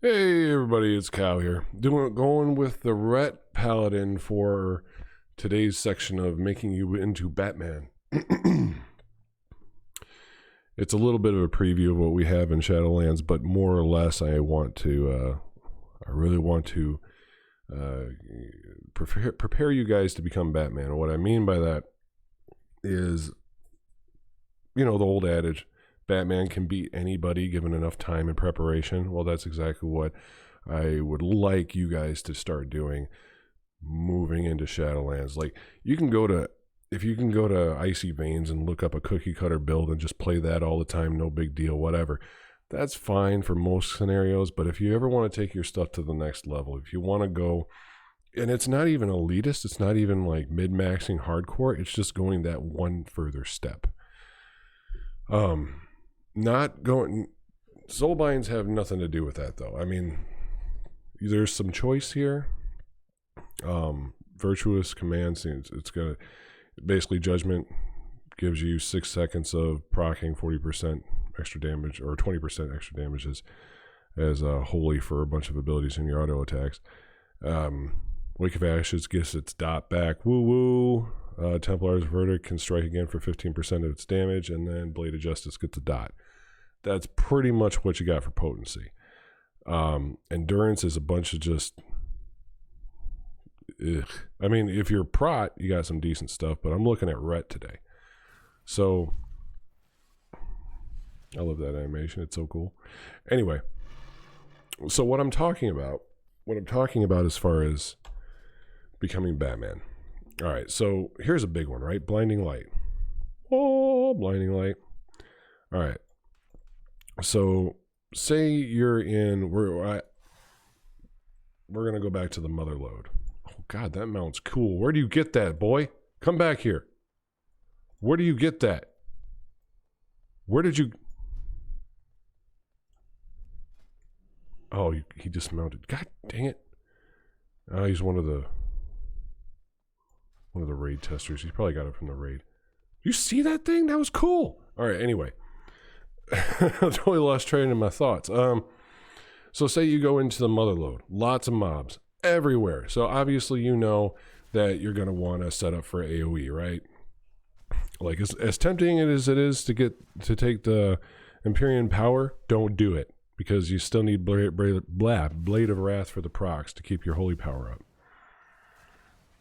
Hey everybody, it's Cow here. Going with the Ret Paladin for today's section of making you into Batman. It's a little bit of a preview of what we have in Shadowlands, but more or less, I really want to prepare you guys to become Batman. And what I mean by that is, the old adage, Batman can beat anybody given enough time and preparation. Well, that's exactly what I would like you guys to start doing moving into Shadowlands. Like, if you can go to icyvains and look up a cookie cutter build and just play that all the time, no big deal, whatever. That's fine for most scenarios, but if you ever want to take your stuff to the next level, if you want to go, and it's not even elitist, it's not even like mid-maxing hardcore, it's just going that one further step. Soulbinds have nothing to do with that, though. I mean, there's some choice here. Virtuous commands, it's gonna basically judgment gives you 6 seconds of proccing 40% extra damage or 20% extra damage as holy for a bunch of abilities in your auto attacks. Wake of Ashes gets its dot back. Woo woo. Templar's Verdict can strike again for 15% of its damage, and then Blade of Justice gets a dot. That's pretty much what you got for potency. Endurance is a bunch of just... Ugh. I mean, if you're prot, you got some decent stuff, but I'm looking at Ret today. So, I love that animation. It's so cool. Anyway, so what I'm talking about as far as becoming Batman. All right, so here's a big one, right? Blinding Light. Oh, Blinding Light. All right. So, say you're in... We're going to go back to the Mother Lode. Oh, God, that mount's cool. Where do you get that, boy? Come back here. Where do you get that? Where did you... Oh, he dismounted. God dang it. Oh, he's one of the raid testers. He probably got it from the raid. You see that thing? That was cool. All right, anyway. I totally lost train of my thoughts. So say you go into the Mother Lode. Lots of mobs everywhere. So obviously you know that you're going to want to set up for AoE, right? Like, as tempting as it is to take the Empyrean power, don't do it. Because you still need Blade of Wrath for the procs to keep your holy power up.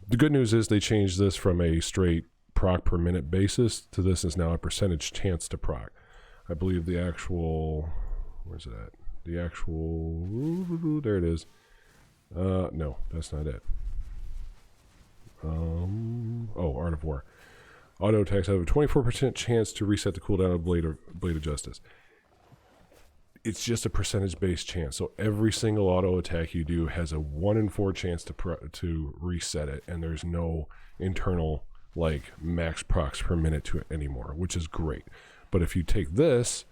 The good news is they changed this from a straight proc per minute basis to this is now a percentage chance to proc. I believe the actual... Where's it at? The actual... There it is. No, that's not it. Art of War. Auto attacks have a 24% chance to reset the cooldown of Blade of Justice. It's just a percentage-based chance. So every single auto attack you do has a 1 in 4 chance to reset it, and there's no internal like max procs per minute to it anymore, which is great. But if you take this,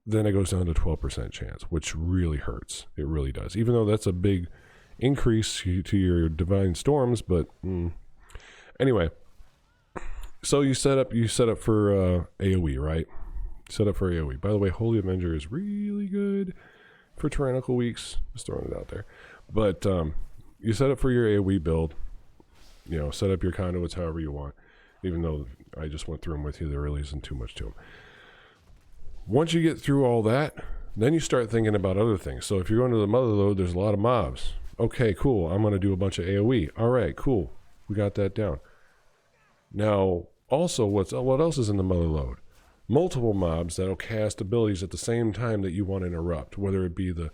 then it goes down to 12% chance, which really hurts. It really does. Even though that's a big increase to your Divine Storms, but anyway. So you set up for AoE, right? Set up for AoE. By the way, Holy Avenger is really good for Tyrannical Weeks. Just throwing it out there. But you set up for your AoE build. Set up your conduits however you want. Even though I just went through them with you, there really isn't too much to them. Once you get through all that, then you start thinking about other things. So if you're going to the Mother Lode, there's a lot of mobs. Okay, cool. I'm going to do a bunch of AoE. All right, cool. We got that down. Now, also, what else is in the Mother Lode? Multiple mobs that'll cast abilities at the same time that you want to interrupt, whether it be the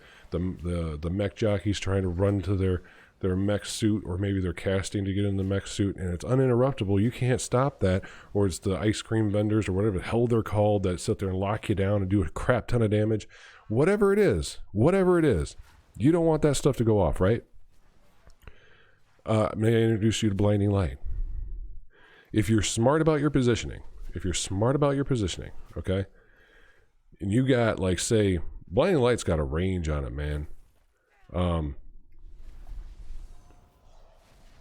mech jockeys trying to run to their mech suit, or maybe they're casting to get in the mech suit, and it's uninterruptible. You can't stop that. Or it's the ice cream vendors or whatever the hell they're called that sit there and lock you down and do a crap ton of damage. Whatever it is, you don't want that stuff to go off, right? May I introduce you to Blinding Light? If you're smart about your positioning, okay, and you got, like, say, Blinding Light's got a range on it, man.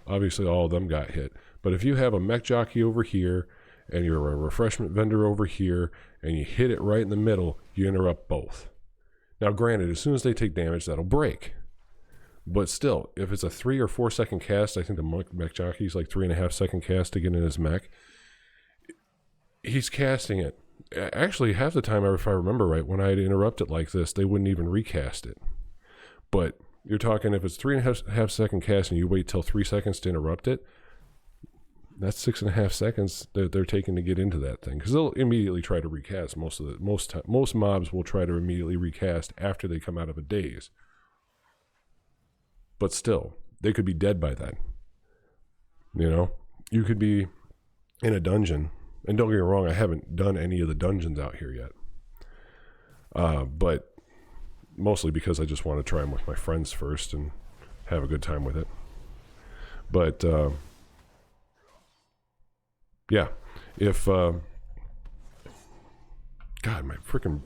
Obviously all of them got hit, but if you have a mech jockey over here and you're a refreshment vendor over here and you hit it right in the middle, you interrupt both. Now, granted, as soon as they take damage, that'll break. But still, if it's a 3 or 4 second cast, I think the mech jockey's like 3.5 second cast to get in his mech. He's casting it. Actually, half the time, if I remember right, when I'd interrupt it like this, they wouldn't even recast it. But you're talking if it's 3.5 second cast and you wait till 3 seconds to interrupt it, that's 6.5 seconds that they're taking to get into that thing, because they'll immediately try to recast. Most mobs will try to immediately recast after they come out of a daze. But still, they could be dead by then. You know, you could be in a dungeon, and don't get me wrong, I haven't done any of the dungeons out here yet. But mostly because I just want to try them with my friends first and have a good time with it. But yeah, if God, my freaking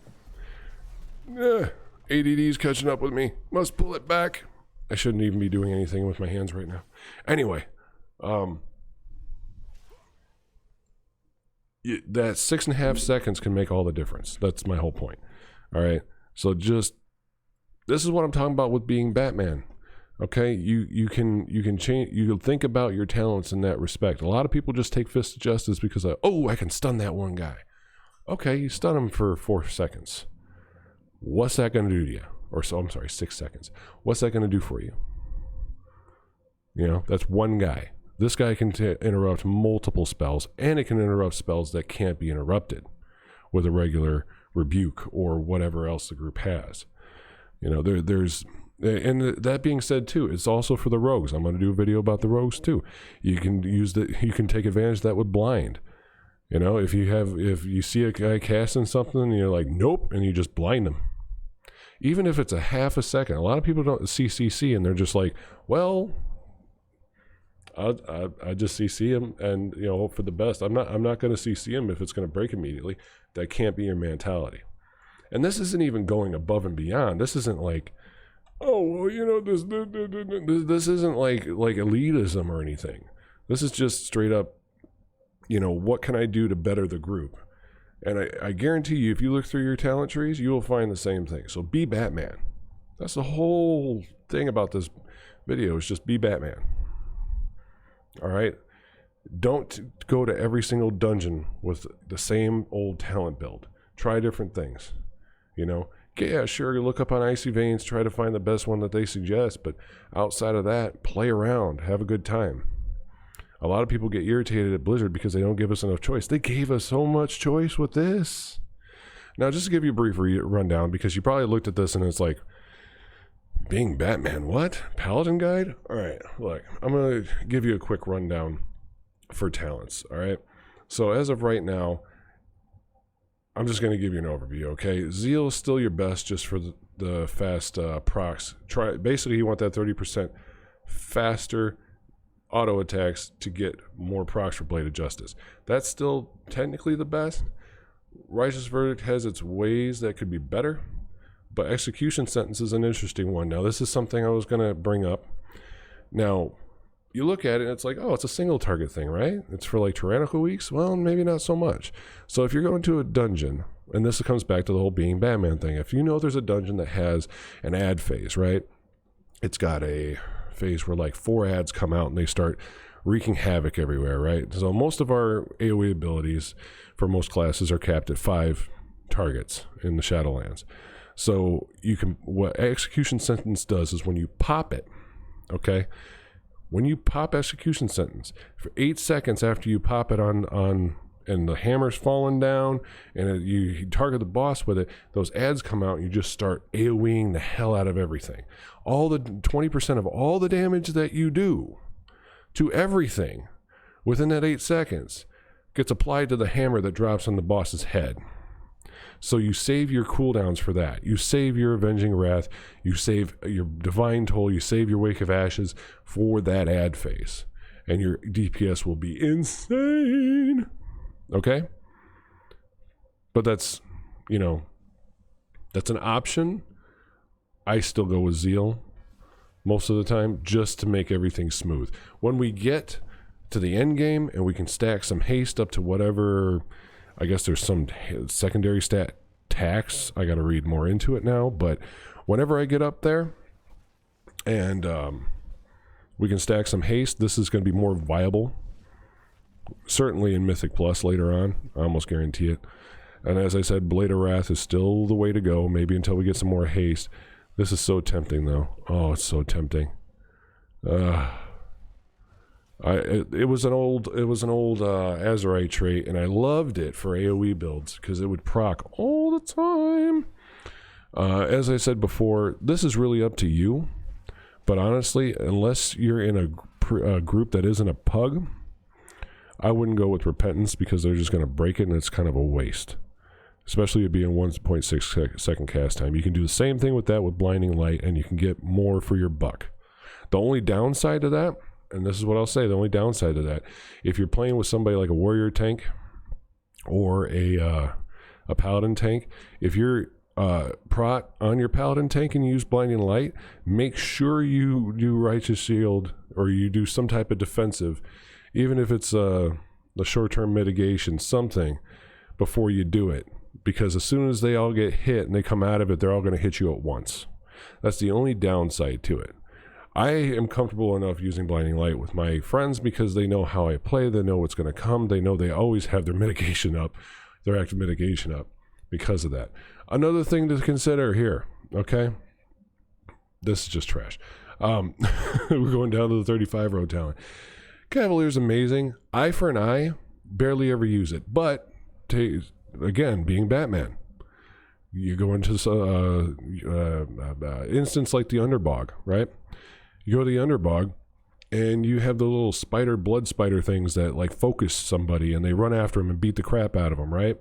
ADD's catching up with me. Must pull it back. I shouldn't even be doing anything with my hands right now. Anyway, that 6.5 seconds can make all the difference. That's my whole point. All right. So this is what I'm talking about with being Batman. Okay, you can change. You can think about your talents in that respect. A lot of people just take Fist of Justice because I can stun that one guy. Okay, you stun him for 4 seconds. What's that going to do to you? Or so I'm sorry, 6 seconds. What's that going to do for you? You know, that's one guy. This guy can interrupt multiple spells, and it can interrupt spells that can't be interrupted with a regular rebuke or whatever else the group has. You know, there's. And that being said too, it's also for the rogues. I'm going to do a video about the rogues too. You can take advantage of that with blind. You know, if you see a guy casting something and you're like, nope, and you just blind them. Even if it's a half a second. A lot of people don't see CC and they're just like, well, I just CC him and, you know, hope for the best. I'm not going to CC him if it's going to break immediately. That can't be your mentality. And this isn't even going above and beyond. This isn't like, oh, well, you know, this isn't like elitism or anything. This is just straight up, you know, what can I do to better the group? And I guarantee you, if you look through your talent trees, you will find the same thing. So be Batman. That's the whole thing about this video, is just be Batman. All right? Don't go to every single dungeon with the same old talent build. Try different things, you know? Yeah, sure, you look up on icyvains, try to find the best one that they suggest, but outside of that, play around, have a good time. A lot of people get irritated at Blizzard because they don't give us enough choice. They gave us so much choice with this. Now, just to give you a brief rundown, because you probably looked at this and it's like, being Batman, what? Paladin guide? All right, look, I'm going to give you a quick rundown for talents, all right? So as of right now, I'm just going to give you an overview, okay? Zeal is still your best just for the fast procs. Basically, you want that 30% faster auto attacks to get more procs for Blade of Justice. That's still technically the best. Righteous Verdict has its ways that could be better, but Execution Sentence is an interesting one. Now, this is something I was going to bring up. Now, you look at it and it's like, oh, it's a single target thing, right? It's for like tyrannical weeks. Well, maybe not so much. So if you're going to a dungeon, and this comes back to the whole being Batman thing, if you know there's a dungeon that has an ad phase, right? It's got a phase where like 4 ads come out and they start wreaking havoc everywhere, right? So most of our AoE abilities for most classes are capped at 5 targets in the Shadowlands. So what Execution Sentence does is when you pop it, okay? When you pop Execution Sentence, for 8 seconds after you pop it on and the hammer's falling down and you target the boss with it, those ads come out and you just start AoEing the hell out of everything. All the 20% of all the damage that you do to everything within that 8 seconds gets applied to the hammer that drops on the boss's head. So you save your cooldowns for that. You save your Avenging Wrath. You save your Divine Toll. You save your Wake of Ashes for that ad phase. And your DPS will be insane. Okay? But that's, you know, that's an option. I still go with Zeal most of the time just to make everything smooth. When we get to the end game and we can stack some haste up to whatever... I guess there's some secondary stat tax. I got to read more into it now, but whenever I get up there and we can stack some haste, this is going to be more viable. Certainly in Mythic Plus later on. I almost guarantee it. And as I said, Blade of Wrath is still the way to go, maybe until we get some more haste. This is so tempting, though. Oh, it's so tempting. It was an old Azerite trait, and I loved it for AoE builds because it would proc all the time. As I said before, this is really up to you. But honestly, unless you're in a group that isn't a pug, I wouldn't go with Repentance because they're just going to break it, and it's kind of a waste. Especially it being 1.6 second cast time. You can do the same thing with that with Blinding Light, and you can get more for your buck. The only downside to that, and this is what I'll say, the only downside to that, if you're playing with somebody like a warrior tank or a paladin tank, if you're prot on your paladin tank and you use Blinding Light, make sure you do Righteous Shield or you do some type of defensive, even if it's the short-term mitigation, something, before you do it. Because as soon as they all get hit and they come out of it, they're all going to hit you at once. That's the only downside to it. I am comfortable enough using Blinding Light with my friends because they know how I play, they know what's going to come, they know they always have their mitigation up, their active mitigation up because of that. Another thing to consider here, okay? This is just trash. We're going down to the 35-row talent. Cavalier's amazing. Eye for an eye, barely ever use it. But, again, being Batman, you go into instance like the Underbog, right? You go to the Underbog, and you have the little blood spider things that like focus somebody, and they run after him and beat the crap out of them, right?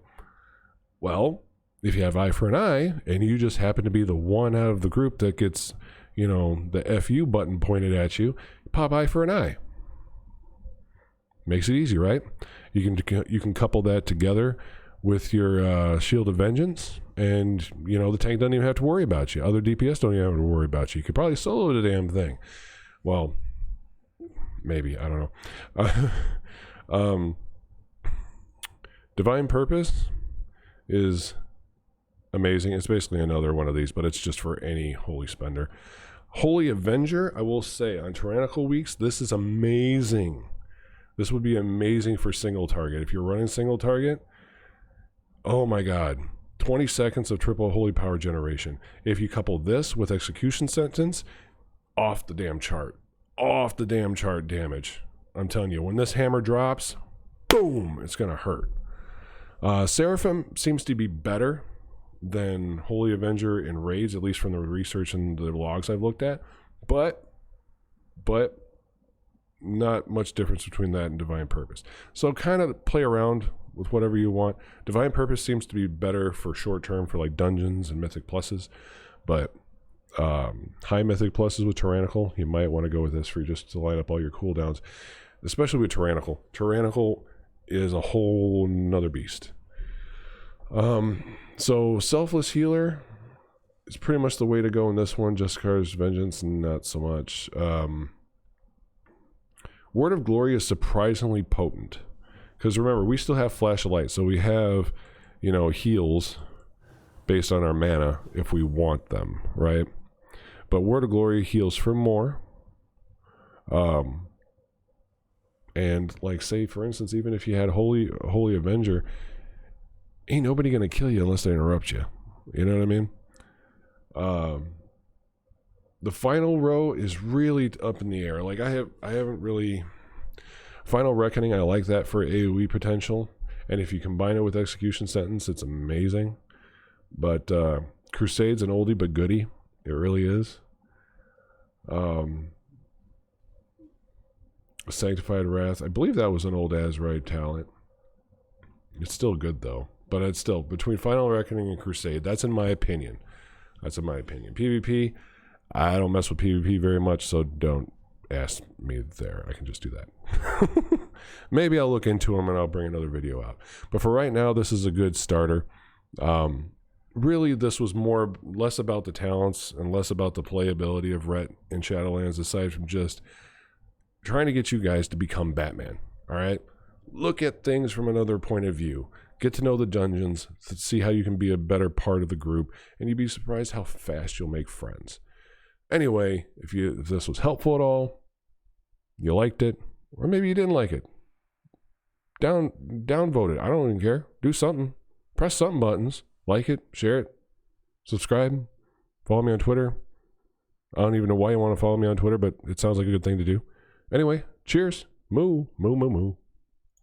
Well, if you have Eye for an Eye, and you just happen to be the one out of the group that gets, the FU button pointed at you, pop Eye for an Eye. Makes it easy, right? You can couple that together with your Shield of Vengeance, and the tank doesn't even have to worry about you. Other DPS don't even have to worry about you. You could probably solo the damn thing. Well, maybe, I don't know. Divine Purpose is amazing. It's basically another one of these, but it's just for any Holy Spender. Holy Avenger, I will say, on Tyrannical weeks, this is amazing. This would be amazing for single target. If you're running single target, oh my god, 20 seconds of triple holy power generation. If you couple this with execution sentence, off the damn chart damage. I'm telling you, when this hammer drops, boom, it's gonna hurt. Seraphim seems to be better than Holy Avenger in raids, at least from the research and the logs I've looked at, but not much difference between that and Divine Purpose. So kind of play around with whatever you want. Divine Purpose seems to be better for short term for like dungeons and Mythic Pluses, but high Mythic Pluses with Tyrannical, you might want to go with this for just to line up all your cooldowns, especially with Tyrannical. Tyrannical is a whole nother beast. So Selfless Healer is pretty much the way to go in this one. Justicar's Vengeance, not so much. Word of Glory is surprisingly potent. Because remember, we still have Flash of Light, so we have, heals based on our mana if we want them, right? But Word of Glory heals for more. And like, say, for instance, even if you had Holy Avenger, ain't nobody going to kill you unless they interrupt you. You know what I mean? The final row is really up in the air. Like, I haven't really... Final Reckoning, I like that for AoE potential, and if you combine it with Execution Sentence, it's amazing. But Crusade's an oldie but goodie. It really is. Sanctified Wrath, I believe that was an old Azerite talent. It's still good though, but it's still between Final Reckoning and Crusade. That's in my opinion. PvP, I don't mess with PvP very much, so don't ask me there. I can just do that. Maybe I'll look into them and I'll bring another video out. But for right now, this is a good starter. Really, this was less about the talents and less about the playability of Ret in Shadowlands, aside from just trying to get you guys to become Batman. All right? Look at things from another point of view. Get to know the dungeons, to see how you can be a better part of the group, and you'd be surprised how fast you'll make friends. Anyway, if this was helpful at all, you liked it, or maybe you didn't like it, downvote it. I don't even care. Do something. Press something buttons. Like it, share it, subscribe, follow me on Twitter. I don't even know why you want to follow me on Twitter, but it sounds like a good thing to do. Anyway, cheers. Moo, moo, moo, moo.